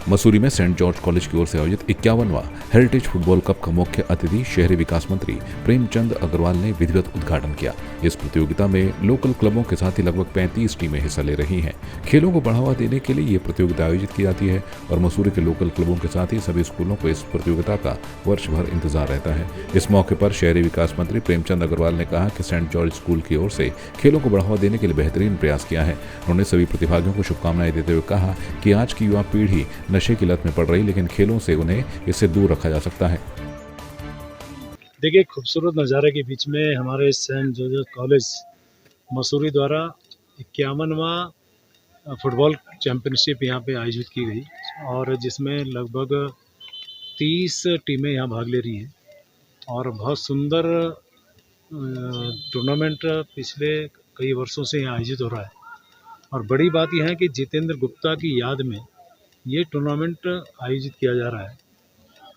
मसूरी में Saint George college की ओर से आयोजित 51वां हेरिटेज फुटबॉल कप का मुख्य अतिथि शहरी विकास मंत्री प्रेमचंद अग्रवाल ने विधिवत उद्घाटन किया। इस प्रतियोगिता में लोकल क्लबों के साथ ही लगभग 35 टीमें हिस्सा ले रही हैं। खेलों को बढ़ावा देने के लिए ये प्रतियोगिता आयोजित की जाती है और मसूरी के लोकल क्लबों के साथ ही सभी स्कूलों को इस प्रतियोगिता का वर्ष भर इंतजार रहता है। इस मौके पर शहरी विकास मंत्री प्रेमचंद अग्रवाल ने कहा कि सेंट जॉर्ज स्कूल की ओर से खेलों को बढ़ावा देने के लिए बेहतरीन प्रयास किया है। उन्होंने सभी प्रतिभागियों को शुभकामनाएं देते हुए कहा कि आज की युवा पीढ़ी नशे की लत में पड़ रही, लेकिन खेलों से उन्हें इससे दूर रखा जा सकता है। देखिए, खूबसूरत नज़ारे के बीच में हमारे सेंट जॉर्ज कॉलेज मसूरी द्वारा 51वां फुटबॉल चैंपियनशिप यहाँ पे आयोजित की गई और जिसमें लगभग 30 टीमें यहाँ भाग ले रही हैं और बहुत सुंदर टूर्नामेंट पिछले कई वर्षों से यहाँ आयोजित हो रहा है। और बड़ी बात यह है कि जितेंद्र गुप्ता की याद में ये टूर्नामेंट आयोजित किया जा रहा है।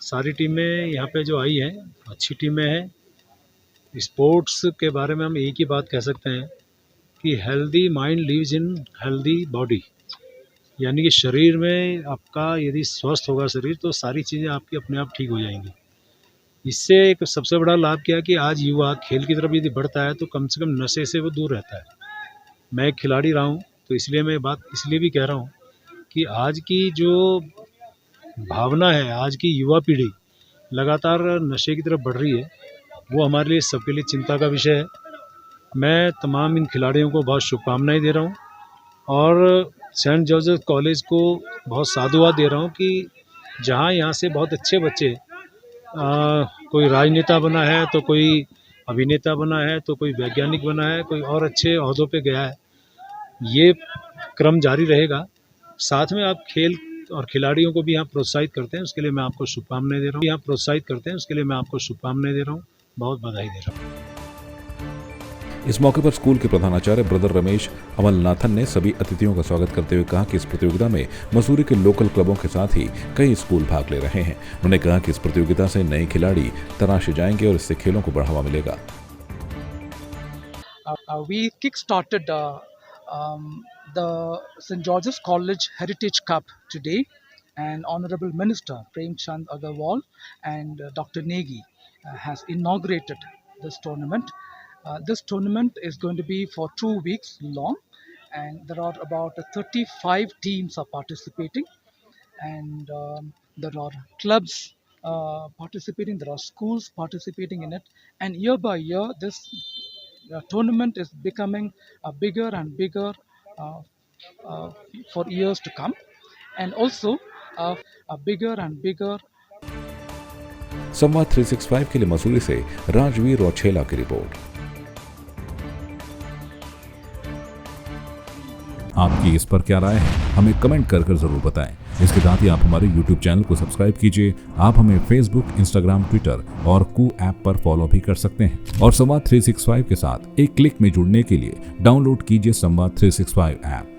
सारी टीमें यहाँ पे जो आई हैं अच्छी टीमें हैं। स्पोर्ट्स के बारे में हम एक ही बात कह सकते हैं कि healthy mind lives in healthy body, यानी कि शरीर में आपका यदि स्वस्थ होगा शरीर तो सारी चीज़ें आपकी अपने आप ठीक हो जाएंगी। इससे एक सबसे बड़ा लाभ क्या है कि आज युवा खेल की तरफ यदि बढ़ता है तो कम से कम नशे से वो दूर रहता है। मैं एक खिलाड़ी रहा हूँ तो इसलिए मैं बात इसलिए भी कह रहा हूँ कि आज की जो भावना है, आज की युवा पीढ़ी लगातार नशे की तरफ बढ़ रही है, वो हमारे लिए सबके लिए चिंता का विषय है। मैं तमाम इन खिलाड़ियों को बहुत शुभकामनाएं दे रहा हूँ और सेंट जॉर्ज कॉलेज को बहुत साधुवाद दे रहा हूँ कि जहाँ यहाँ से बहुत अच्छे बच्चे कोई राजनेता बना है तो कोई अभिनेता बना है तो कोई वैज्ञानिक बना है, कोई और अच्छे ओहदों पे गया है। ये क्रम जारी रहेगा। साथ में आप खेल और खिलाड़ियों को भी यहाँ प्रोत्साहित करते हैं, उसके लिए मैं आपको शुभकामनाएं दे रहा हूँ। बहुत बधाई दे रहा हूँ। इस मौके पर स्कूल के प्रधानाचार्य ब्रदर रमेश अमलनाथन ने सभी अतिथियों का स्वागत करते हुए कहा कि इस प्रतियोगिता में मसूरी के लोकल क्लबों के साथ ही कई स्कूल भाग ले रहे हैं। उन्होंने कहा कि इस प्रतियोगिता से नए खिलाड़ी तराशे जाएंगे और इससे खेलों को बढ़ावा मिलेगा। We kick-started the St. George's College Heritage Cup today, and Honorable Minister Premchand Agarwal and Dr. Negi has inaugurated this tournament. This tournament is going to be for 2 weeks long, and there are about 35 teams are participating, and there are clubs participating, there are schools participating in it, and year by year this tournament is becoming bigger and bigger for years to come, and also bigger and bigger. संवाद 365 के लिए मसूरी से राजवीर रौछेला की report. आपकी इस पर क्या राय है, हमें कमेंट कर जरूर बताएं। इसके साथ ही आप हमारे YouTube चैनल को सब्सक्राइब कीजिए। आप हमें Facebook, Instagram, Twitter और कू ऐप पर फॉलो भी कर सकते हैं। और संवाद 365 के साथ एक क्लिक में जुड़ने के लिए डाउनलोड कीजिए संवाद 365 ऐप।